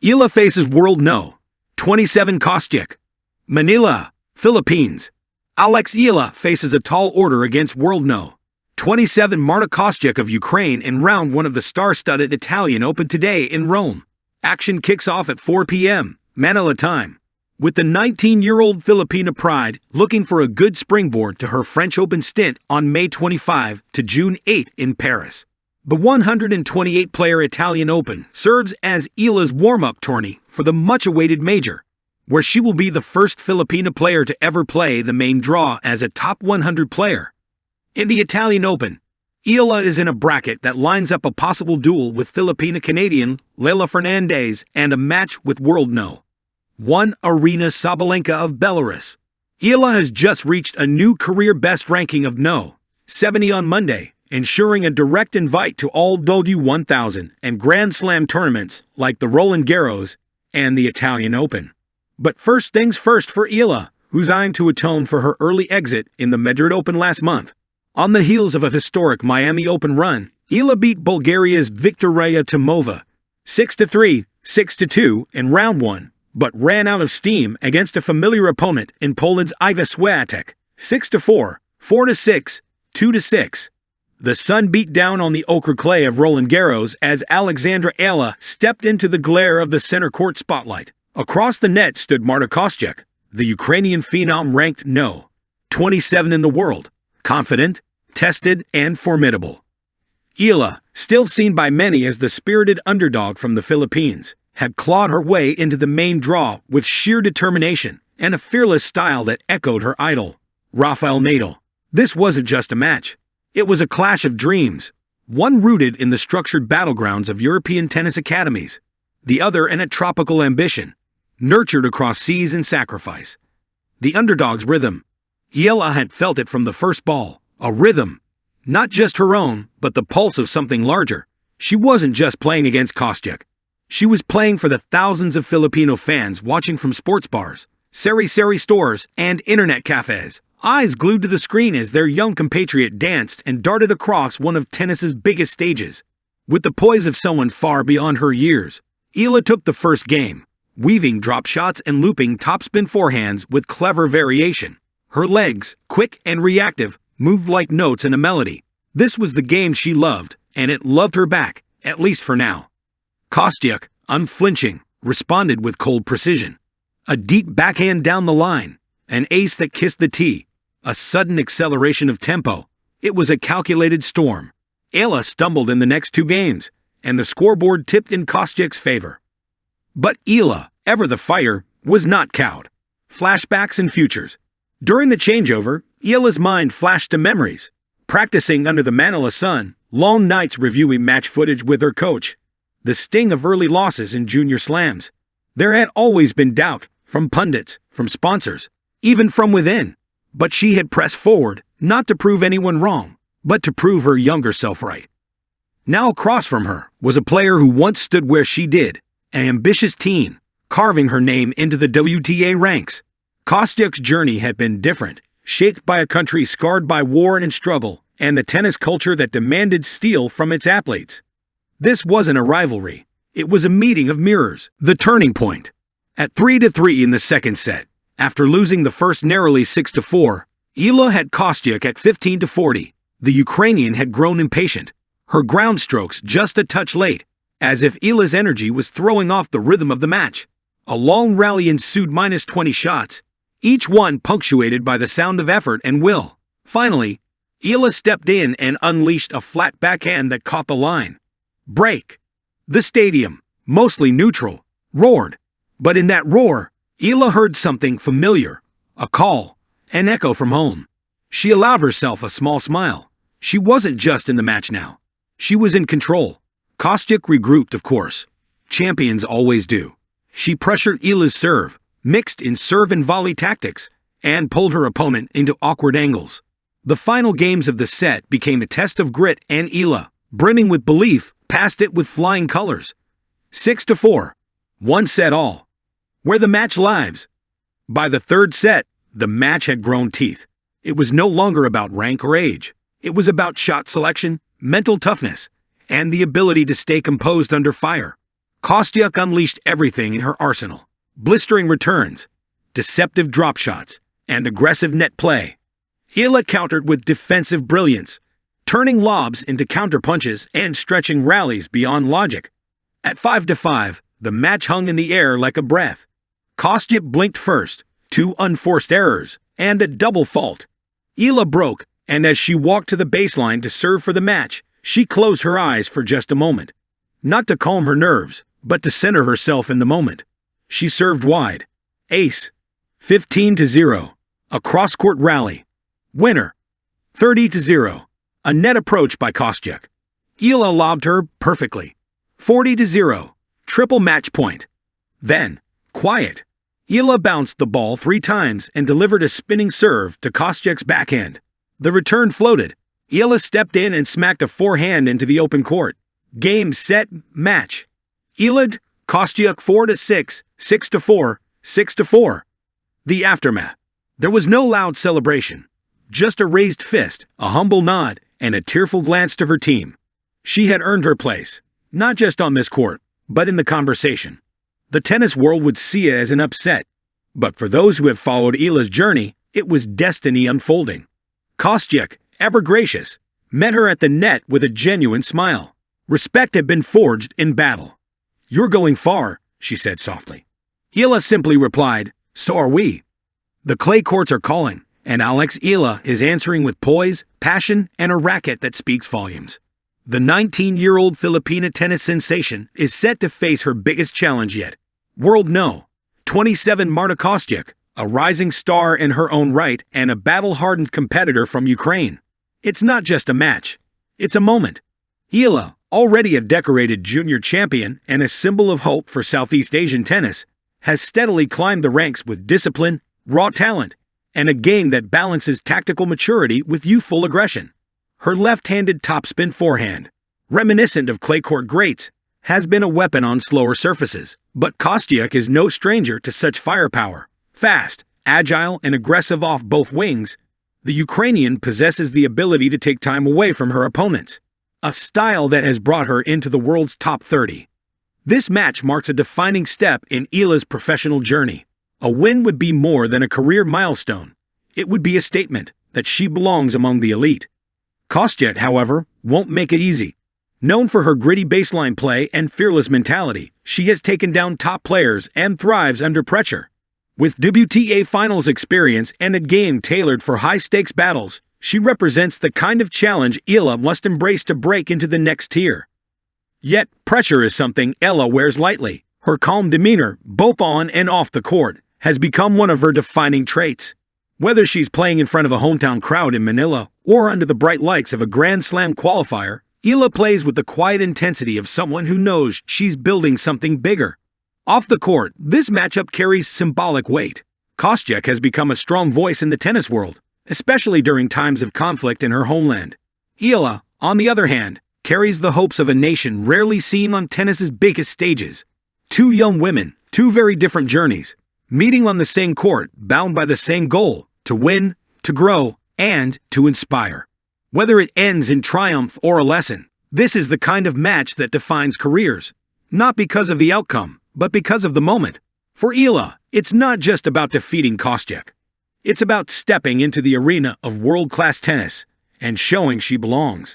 Eala faces World No. 27 Kostyuk. Manila, Philippines. Alex Eala faces a tall order against World No. 27 Marta Kostyuk of Ukraine in round 1 of the star-studded Italian Open today in Rome. Action kicks off at 4 p.m. Manila time, with the 19-year-old Filipina pride looking for a good springboard to her French Open stint on May 25 to June 8 in Paris. The 128-player Italian Open serves as Eala's warm-up tourney for the much-awaited major, where she will be the first Filipina player to ever play the main draw as a top 100 player. In the Italian Open, Eala is in a bracket that lines up a possible duel with Filipina-Canadian Eala Fernandez and a match with World No. 1 Arina Sabalenka of Belarus. Eala has just reached a new career best ranking of No. 70 on Monday, ensuring a direct invite to all W1000 and Grand Slam tournaments like the Roland Garros and the Italian Open. But first things first for Eala, who's eyeing to atone for her early exit in the Madrid Open last month. On the heels of a historic Miami Open run, Eala beat Bulgaria's Victoria Timova 6-3, 6-2 in round 1, but ran out of steam against a familiar opponent in Poland's Iga Swiatek 6-4, 4-6, 2-6. The sun beat down on the ochre clay of Roland Garros as Alexandra Eala stepped into the glare of the center court spotlight. Across the net stood Marta Kostyuk, the Ukrainian phenom ranked No. 27 in the world, confident, tested, and formidable. Eala, still seen by many as the spirited underdog from the Philippines, had clawed her way into the main draw with sheer determination and a fearless style that echoed her idol, Rafael Nadal. This wasn't just a match. It was a clash of dreams, one rooted in the structured battlegrounds of European tennis academies, the other in a tropical ambition, nurtured across seas and sacrifice. The underdog's rhythm. Eala had felt it from the first ball, a rhythm, not just her own, but the pulse of something larger. She wasn't just playing against Kostyuk. She was playing for the thousands of Filipino fans watching from sports bars, sari-sari stores, and internet cafes, eyes glued to the screen as their young compatriot danced and darted across one of tennis's biggest stages. With the poise of someone far beyond her years, Eala took the first game, weaving drop shots and looping topspin forehands with clever variation. Her legs, quick and reactive, moved like notes in a melody. This was the game she loved, and it loved her back, at least for now. Kostyuk, unflinching, responded with cold precision. A deep backhand down the line, an ace that kissed the tee, a sudden acceleration of tempo. It was a calculated storm. Eala stumbled in the next 2 games, and the scoreboard tipped in Kostyuk's favor. But Eala, ever the fighter, was not cowed. Flashbacks and futures. During the changeover, Eala's mind flashed to memories. Practicing under the Manila sun, long nights reviewing match footage with her coach. The sting of early losses in junior slams. There had always been doubt, from pundits, from sponsors, even from within. But she had pressed forward, not to prove anyone wrong, but to prove her younger self right. Now across from her was a player who once stood where she did, an ambitious teen, carving her name into the WTA ranks. Kostyuk's journey had been different, shaped by a country scarred by war and struggle, and the tennis culture that demanded steel from its athletes. This wasn't a rivalry. It was a meeting of mirrors, the turning point. At 3-3 in the second set, after losing the first narrowly 6-4, Eala had Kostyuk at 15-40. The Ukrainian had grown impatient, her ground strokes just a touch late, as if Eala's energy was throwing off the rhythm of the match. A long rally ensued -20 shots, each one punctuated by the sound of effort and will. Finally, Eala stepped in and unleashed a flat backhand that caught the line. Break. The stadium, mostly neutral, roared. But in that roar, Eala heard something familiar, a call, an echo from home. She allowed herself a small smile. She wasn't just in the match now. She was in control. Kostyuk regrouped, of course. Champions always do. She pressured Eala's serve, mixed in serve and volley tactics, and pulled her opponent into awkward angles. The final games of the set became a test of grit, and Eala, brimming with belief, passed it with flying colors. 6-4. One set all. Where the match lives. By the third set, the match had grown teeth. It was no longer about rank or age. It was about shot selection, mental toughness, and the ability to stay composed under fire. Kostyuk unleashed everything in her arsenal: blistering returns, deceptive drop shots, and aggressive net play. Eala countered with defensive brilliance, turning lobs into counterpunches and stretching rallies beyond logic. At 5-5, the match hung in the air like a breath. Kostyuk blinked first, 2 unforced errors, and a double fault. Eala broke, and as she walked to the baseline to serve for the match, she closed her eyes for just a moment. Not to calm her nerves, but to center herself in the moment. She served wide. Ace. 15-0. A cross-court rally. Winner. 30-0. A net approach by Kostyuk. Eala lobbed her perfectly. 40-0. Triple match point. Then, quiet. Eala bounced the ball 3 times and delivered a spinning serve to Kostyuk's backhand. The return floated. Eala stepped in and smacked a forehand into the open court. Game, set, match. Eala, Kostyuk 4-6, 6-4, 6-4. The aftermath. There was no loud celebration. Just a raised fist, a humble nod, and a tearful glance to her team. She had earned her place, not just on this court, but in the conversation. The tennis world would see it as an upset, but for those who have followed Eala's journey, it was destiny unfolding. Kostyuk, ever gracious, met her at the net with a genuine smile. Respect had been forged in battle. "You're going far," she said softly. Eala simply replied, "So are we." The clay courts are calling, and Alex Eala is answering with poise, passion, and a racket that speaks volumes. The 19-year-old Filipina tennis sensation is set to face her biggest challenge yet. World No. 27 Marta Kostyuk, a rising star in her own right and a battle-hardened competitor from Ukraine. It's not just a match. It's a moment. Eala, already a decorated junior champion and a symbol of hope for Southeast Asian tennis, has steadily climbed the ranks with discipline, raw talent, and a game that balances tactical maturity with youthful aggression. Her left-handed topspin forehand, reminiscent of clay court greats, has been a weapon on slower surfaces, but Kostyuk is no stranger to such firepower. Fast, agile, and aggressive off both wings, the Ukrainian possesses the ability to take time away from her opponents, a style that has brought her into the world's top 30. This match marks a defining step in Eala's professional journey. A win would be more than a career milestone. It would be a statement that she belongs among the elite. Kostyuk, however, won't make it easy. Known for her gritty baseline play and fearless mentality, she has taken down top players and thrives under pressure. With WTA finals experience and a game tailored for high-stakes battles, she represents the kind of challenge Eala must embrace to break into the next tier. Yet, pressure is something Eala wears lightly. Her calm demeanor, both on and off the court, has become one of her defining traits. Whether she's playing in front of a hometown crowd in Manila or under the bright lights of a Grand Slam qualifier, Eala plays with the quiet intensity of someone who knows she's building something bigger. Off the court, this matchup carries symbolic weight. Kostyuk has become a strong voice in the tennis world, especially during times of conflict in her homeland. Eala, on the other hand, carries the hopes of a nation rarely seen on tennis's biggest stages. 2 young women, 2 very different journeys, meeting on the same court, bound by the same goal: to win, to grow, and to inspire. Whether it ends in triumph or a lesson, this is the kind of match that defines careers, not because of the outcome, but because of the moment. For Eala, it's not just about defeating Kostyuk. It's about stepping into the arena of world-class tennis and showing she belongs.